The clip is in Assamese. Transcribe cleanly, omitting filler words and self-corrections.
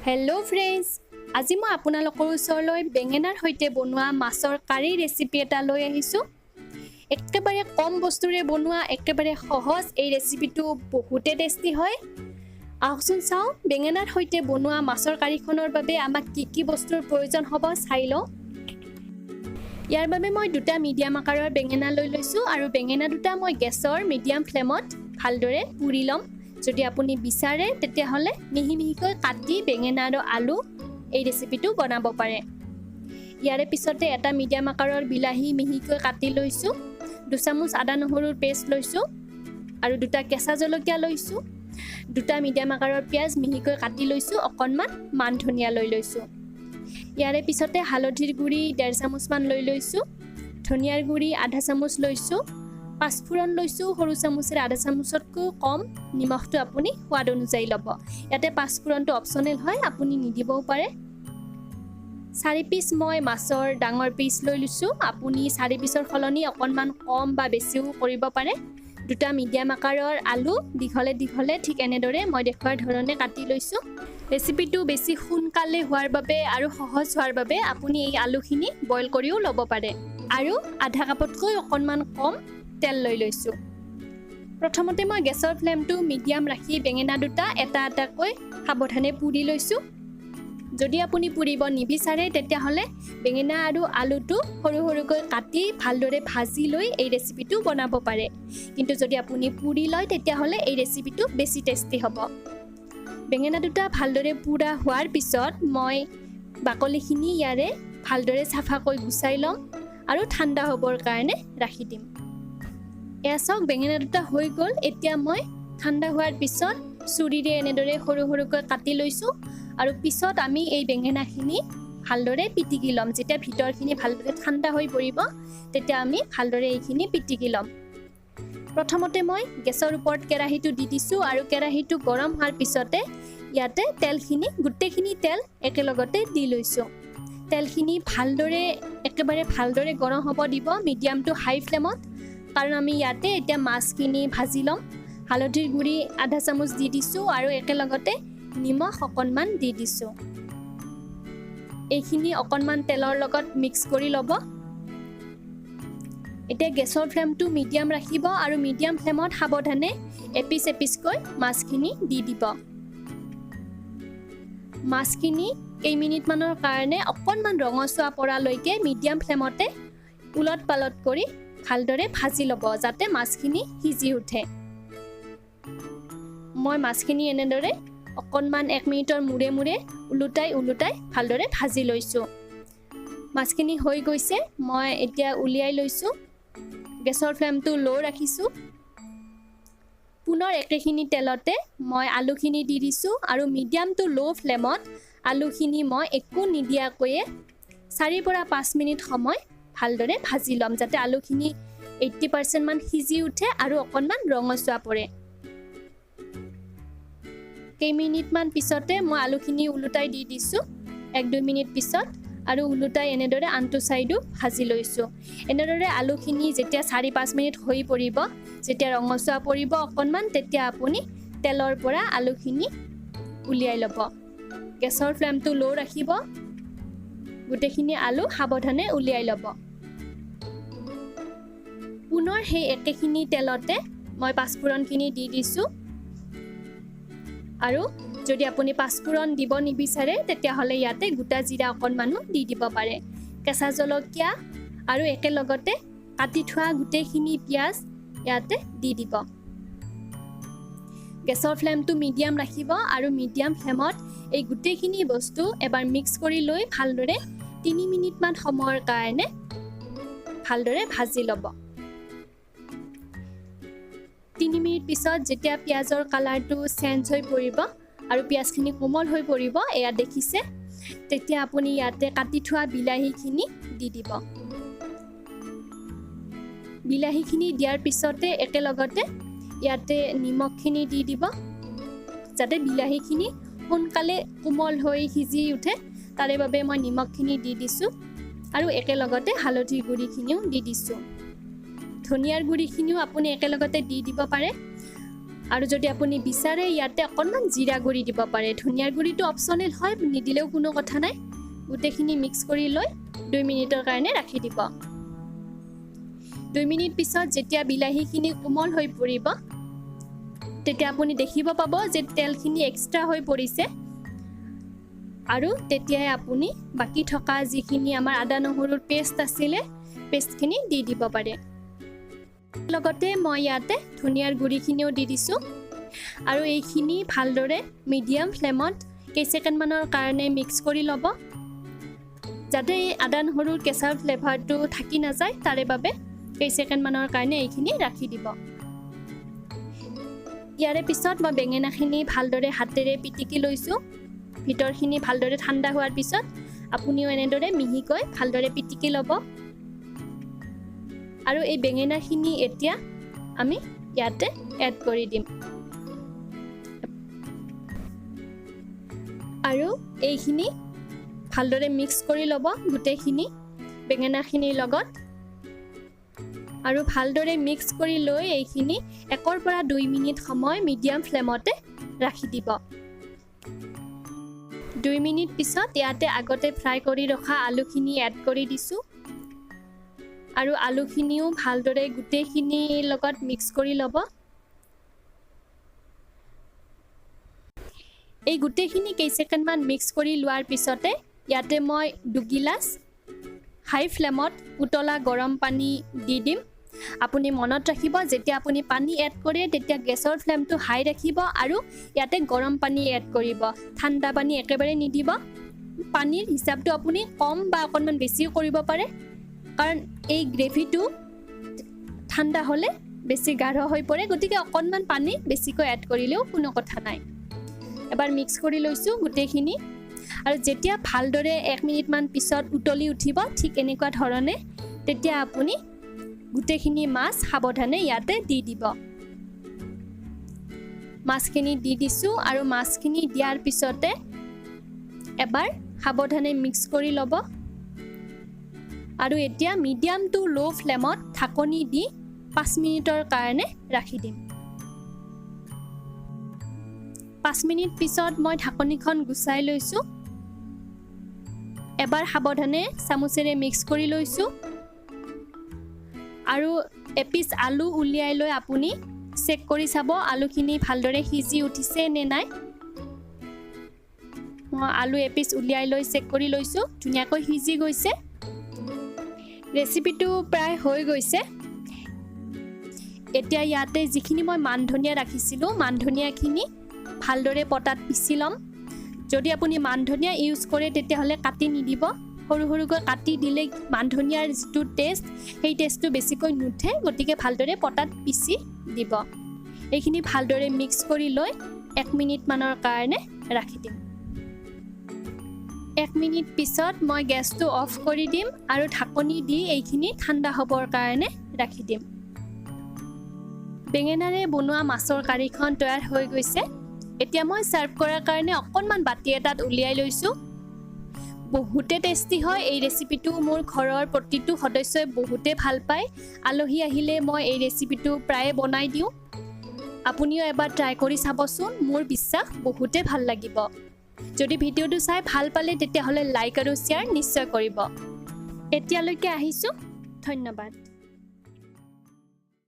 হেল্ল' ফ্ৰেণ্ডছ, আজি মই আপোনালোকৰ ওচৰলৈ বেঙেনাৰ সৈতে বনোৱা মাছৰ কাৰী ৰেচিপি এটা লৈ আহিছোঁ। একেবাৰে কম বস্তুৰে বনোৱা একেবাৰে সহজ এই ৰেচিপিটো বহুতে টেষ্টি হয়। আহকচোন চাওঁ বেঙেনাৰ সৈতে বনোৱা মাছৰ কাৰীখনৰ বাবে আমাক কি বস্তুৰ প্ৰয়োজন হ'ব চাই লওঁ। ইয়াৰ বাবে মই দুটা মিডিয়াম আকাৰৰ বেঙেনা লৈ লৈছোঁ আৰু বেঙেনা দুটা মই গেছৰ মিডিয়াম ফ্লেমত ভালদৰে পুৰি ল'ম। যদি আপুনি বিচাৰে তেতিয়াহ'লে মিহি মিহিকৈ কাটি বেঙেনা আৰু আলু এই ৰেচিপিটো বনাব পাৰে। ইয়াৰে পিছতে এটা মিডিয়াম আকাৰৰ বিলাহী মিহিকৈ কাটি লৈছোঁ, 2 চামুচ আদা নহৰুৰ পেষ্ট লৈছোঁ আৰু দুটা কেঁচা জলকীয়া লৈছোঁ, দুটা মিডিয়াম আকাৰৰ পিঁয়াজ মিহিকৈ কাটি লৈছোঁ, অকণমান মান ধনিয়া লৈ লৈছোঁ। ইয়াৰে পিছতে হালধিৰ গুড়ি 1.5 চামুচমান লৈ লৈছোঁ, ধনিয়াৰ গুড়ি আধা চামুচ লৈছোঁ, পাঁচফোৰণ লৈছোঁ সৰু চামুচেৰে আধা চামুচতকৈ কম, নিমখটো আপুনি সোৱাদ অনুযায়ী ল'ব। ইয়াতে পাঁচফোৰণটো অপশ্যনেল হয়, আপুনি নিদিবও পাৰে। 4 পিচ মই মাছৰ ডাঙৰ পিচ লৈ লৈছোঁ, আপুনি 4 পিচৰ সলনি অকণমান কম বা বেছিও কৰিব পাৰে। দুটা মিডিয়াম আকাৰৰ আলু দীঘলে দীঘলে ঠিক এনেদৰে মই দেখুৱাৰ ধৰণে কাটি লৈছোঁ। ৰেচিপিটো বেছি সোনকালে হোৱাৰ বাবে আৰু সহজ হোৱাৰ বাবে আপুনি এই আলুখিনি বইল কৰিও ল'ব পাৰে। আৰু আধা কাপতকৈ অকণমান কম তেল লৈ লৈছোঁ। প্ৰথমতে মই গেছৰ ফ্লেমটো মিডিয়াম ৰাখি বেঙেনা দুটা এটা এটাকৈ সাৱধানে পুৰি লৈছোঁ। যদি আপুনি পুৰিব নিবিচাৰে তেতিয়াহ'লে বেঙেনা আৰু আলুটো সৰু সৰুকৈ কাটি ভালদৰে ভাজি লৈ এই ৰেচিপিটো বনাব পাৰে। কিন্তু যদি আপুনি পুৰি লয় তেতিয়াহ'লে এই ৰেচিপিটো বেছি টেষ্টি হ'ব। বেঙেনা দুটা ভালদৰে পুৰা হোৱাৰ পিছত মই বাকলিখিনি ইয়াৰে ভালদৰে চাফাকৈ গুচাই ল'ম আৰু ঠাণ্ডা হ'বৰ কাৰণে ৰাখি দিম। এয়া চাওক বেঙেনা দুটা হৈ গ'ল। এতিয়া মই ঠাণ্ডা হোৱাৰ পিছত চুৰিৰে এনেদৰে সৰু সৰুকৈ কাটি লৈছোঁ আৰু পিছত আমি এই বেঙেনাখিনি ভালদৰে পিটিকি ল'ম। যেতিয়া ভিতৰখিনি ভালদৰে ঠাণ্ডা হৈ পৰিব তেতিয়া আমি ভালদৰে এইখিনি পিটিকি ল'ম। প্ৰথমতে মই গেছৰ ওপৰত কেৰাহীটো দি দিছোঁ আৰু কেৰাহীটো গৰম হোৱাৰ পিছতে ইয়াতে তেলখিনি গোটেইখিনি তেল একেলগতে দি লৈছোঁ। তেলখিনি একেবাৰে ভালদৰে গৰম হ'ব দিব, মিডিয়াম টু হাই ফ্লেমত, কাৰণ আমি ইয়াতে এতিয়া মাছখিনি ভাজি ল'ম। হালধিৰ গুড়ি আধা চামুচ দি দিছোঁ আৰু একেলগতে নিমখ অকণমান দি দিছোঁ। এইখিনি অকণমান তেলৰ লগত মিক্স কৰি ল'ব। এতিয়া গেছৰ ফ্লেমটো মিডিয়াম ৰাখিব আৰু মিডিয়াম ফ্লেমত সাৱধানে এপিচ এপিচকৈ মাছখিনি দি দিব। মাছখিনি কেইমিনিটমানৰ কাৰণে অকণমান ৰঙচুৱা পৰালৈকে মিডিয়াম ফ্লেমতে উলট পালট কৰি ভালদৰে ভাজি ল'ব যাতে মাছখিনি সিজি উঠে। মই মাছখিনি এনেদৰে অকণমান 1 মিনিটৰ মূৰে মূৰে ওলোটাই ভালদৰে ভাজি লৈছোঁ। মাছখিনি হৈ গৈছে, মই এতিয়া উলিয়াই লৈছোঁ। গেছৰ ফ্লেমটো ল' ৰাখিছোঁ। পুনৰ একেখিনি তেলতে মই আলুখিনি দি দিছোঁ আৰু মিডিয়াম টু ল' ফ্লেমত আলুখিনি মই একো নিদিয়াকৈয়ে 4 পৰা 5 মিনিট সময় ভালদৰে ভাজি ল'ম যাতে আলুখিনি 80% মান সিজি উঠে আৰু অকণমান ৰঙচুৱা পৰে। কেইমিনিটমান পিছতে মই আলুখিনি ওলোটাই দি দিছোঁ 1-2 মিনিট পিছত আৰু ওলোটাই এনেদৰে আনটো ছাইডো ভাজি লৈছোঁ। এনেদৰে আলুখিনি যেতিয়া 4-5 মিনিট হৈ পৰিব, যেতিয়া ৰঙচুৱা পৰিব অকণমান, তেতিয়া আপুনি তেলৰ পৰা আলুখিনি উলিয়াই ল'ব। গেছৰ ফ্লেমটো ল' ৰাখিব, গোটেইখিনি আলু সাৱধানে উলিয়াই ল'ব। পুনৰ সেই একেখিনি তেলতে মই পাঁচফোৰণখিনি দি দিছোঁ আৰু যদি আপুনি পাঁচফোৰণ দিব নিবিচাৰে তেতিয়াহ'লে ইয়াতে গোটা জিৰা অকণমানো দি দিব পাৰে। কেঁচা জলকীয়া আৰু একেলগতে কাটি থোৱা গোটেইখিনি পিঁয়াজ ইয়াতে দি দিব। গেছৰ ফ্লেমটো মিডিয়াম ৰাখিব আৰু মিডিয়াম ফ্লেমত এই গোটেইখিনি বস্তু এবাৰ মিক্স কৰি লৈ ভালদৰে 3 মিনিটমান সময়ৰ কাৰণে ভালদৰে ভাজি ল'ব। 3 মিনিট পিছত যেতিয়া পিঁয়াজৰ কালাৰটো চেঞ্জ হৈ পৰিব আৰু পিঁয়াজখিনি কোমল হৈ পৰিব, এয়া দেখিছে, তেতিয়া আপুনি ইয়াতে কাটি থোৱা বিলাহীখিনি দি দিব। বিলাহীখিনি দিয়াৰ পিছতে একেলগতে ইয়াতে নিমখখিনি দি দিব যাতে বিলাহীখিনি সোনকালে কোমল হৈ সিজি উঠে, তাৰে বাবে মই নিমখখিনি দি দিছোঁ আৰু একেলগতে হালধিৰ গুড়িখিনিও দি দিছোঁ। ধনিয়াৰ গুড়িখিনিও আপুনি একেলগতে দি দিব পাৰে। আৰু যদি আপুনি বিচাৰে ইয়াতে অকণমান জিৰা গুড়ি দিব পাৰে। ধনিয়াৰ গুড়িটো অপচনেল হয়, নিদিলেও কোনো কথা নাই। গোটেইখিনি মিক্স কৰি লৈ 2 মিনিটৰ কাৰণে ৰাখি দিব। 2 মিনিট পিছত যেতিয়া বিলাহীখিনি কোমল হৈ পৰিব তেতিয়া আপুনি দেখিব পাব যে তেলখিনি এক্সট্ৰা হৈ পৰিছে আৰু তেতিয়াই আপুনি বাকি থকা যিখিনি আমাৰ আদা নহৰুৰ পেষ্ট আছিলে পেষ্টখিনি দি দিব পাৰে। লগতে মই ইয়াতে ধনিয়াৰ গুড়িখিনিও দি দিছোঁ আৰু এইখিনি ভালদৰে মিডিয়াম ফ্লেমত কেইছেকেণ্ডমানৰ কাৰণে মিক্স কৰি ল'ব, যাতে এই আদা নহৰুৰ কেঁচা ফ্লেভাৰটো থাকি নাযায়। তাৰে বাবে কেইছেকেণ্ডমানৰ কাৰণে এইখিনি ৰাখি দিব। ইয়াৰে পিছত মই বেঙেনাখিনি ভালদৰে হাতেৰে পিটিকি লৈছোঁ। ভিতৰখিনি ভালদৰে ঠাণ্ডা হোৱাৰ পিছত আপুনিও এনেদৰে মিহিকৈ ভালদৰে পিটিকি ল'ব। আৰু এই বেঙেনাখিনি এতিয়া আমি ইয়াতে এড কৰি দিম আৰু এইখিনি ভালদৰে মিক্স কৰি ল'ব গোটেইখিনি বেঙেনাখিনিৰ লগত। আৰু ভালদৰে মিক্স কৰি লৈ এইখিনি 1 পৰা 2 মিনিট সময় মিডিয়াম ফ্লেমতে ৰাখি দিব। 2 মিনিট পিছত ইয়াতে আগতে ফ্ৰাই কৰি ৰখা আলুখিনি এড কৰি দিছোঁ আৰু আলুখিনিও ভালদৰে গোটেইখিনিৰ লগত মিক্স কৰি ল'ব। এই গোটেইখিনি কেইছেকেণ্ডমান মিক্স কৰি লোৱাৰ পিছতে ইয়াতে মই 2 গিলাচ হাই ফ্লেমত উতলা গৰম পানী দি দিম। আপুনি মনত ৰাখিব যেতিয়া আপুনি পানী এড কৰে তেতিয়া গেছৰ ফ্লেমটো হাই ৰাখিব আৰু ইয়াতে গৰম পানী এড কৰিব, ঠাণ্ডা পানী একেবাৰে নিদিব। পানীৰ হিচাপটো আপুনি কম বা অকণমান বেছিও কৰিব পাৰে, কাৰণ এই গ্ৰেভিটো ঠাণ্ডা হ'লে বেছি গাঢ় হৈ পৰে, গতিকে অকণমান পানী বেছিকৈ এড কৰিলেও কোনো কথা নাই। এবাৰ মিক্স কৰি লৈছোঁ গোটেইখিনি আৰু যেতিয়া ভালদৰে 1 মিনিটমান পিছত উতলি উঠিব ঠিক এনেকুৱা ধৰণে তেতিয়া আপুনি গোটেইখিনি মাছ সাৱধানে ইয়াতে দি দিব। মাছখিনি দি দিছোঁ আৰু মাছখিনি দিয়াৰ পিছতে এবাৰ সাৱধানে মিক্স কৰি ল'ব আৰু এতিয়া মিডিয়াম টু ল' ফ্লেমত ঢাকনি দি 5 মিনিটৰ কাৰণে ৰাখি দিম। 5 মিনিট পিছত মই ঢাকনিখন গুচাই লৈছোঁ। এবাৰ সাৱধানে চামুচেৰে মিক্স কৰি লৈছোঁ আৰু এপিচ আলু উলিয়াই লৈ আপুনি চেক কৰি চাব আলুখিনি ভালদৰে সিজি উঠিছে নে নাই। মই আলু এপিচ উলিয়াই লৈ চেক কৰি লৈছোঁ, ধুনীয়াকৈ সিজি গৈছে। ৰেচিপিটো প্ৰায় হৈ গৈছে। এতিয়া ইয়াতে যিখিনি মই মান ধনিয়া ৰাখিছিলোঁ মান ধনিয়াখিনি ভালদৰে পটাত পিচি ল'ম। যদি আপুনি মান ধনিয়া ইউজ কৰে তেতিয়াহ'লে কাটি নিদিব, সৰু সৰুকৈ কাটি দিলে মান ধনিয়াৰ যিটো টেষ্ট সেই টেষ্টটো বেছিকৈ নুঠে, গতিকে ভালদৰে পটাত পিচি দিব। এইখিনি ভালদৰে মিক্স কৰি লৈ 1 মিনিটমানৰ কাৰণে ৰাখি দিম। 1 মিনিট পিছত মই গেছটো অফ কৰি দিম আৰু ঢাকনি দি এইখিনি ঠাণ্ডা হ'বৰ কাৰণে ৰাখি দিম। বেঙেনাৰে বনোৱা মাছৰ কাৰীখন তৈয়াৰ হৈ গৈছে। এতিয়া মই চাৰ্ভ কৰাৰ কাৰণে অকণমান বাতি এটাত উলিয়াই লৈছোঁ। বহুতে টেষ্টি হয় এই ৰেচিপিটো, মোৰ ঘৰৰ প্ৰতিটো সদস্যই বহুতে ভাল পায়। আলহী আহিলে মই এই ৰেচিপিটো প্ৰায়ে বনাই দিওঁ। আপুনিও এবাৰ ট্ৰাই কৰি চাবচোন, মোৰ বিশ্বাস বহুতে ভাল লাগিব। যদি ভিডিঅ'টো চাই ভাল পালে তেতিয়াহ'লে লাইক আৰু শ্বেয়াৰ নিশ্চয় কৰিব। এতিয়ালৈকে আহিছোঁ, ধন্যবাদ।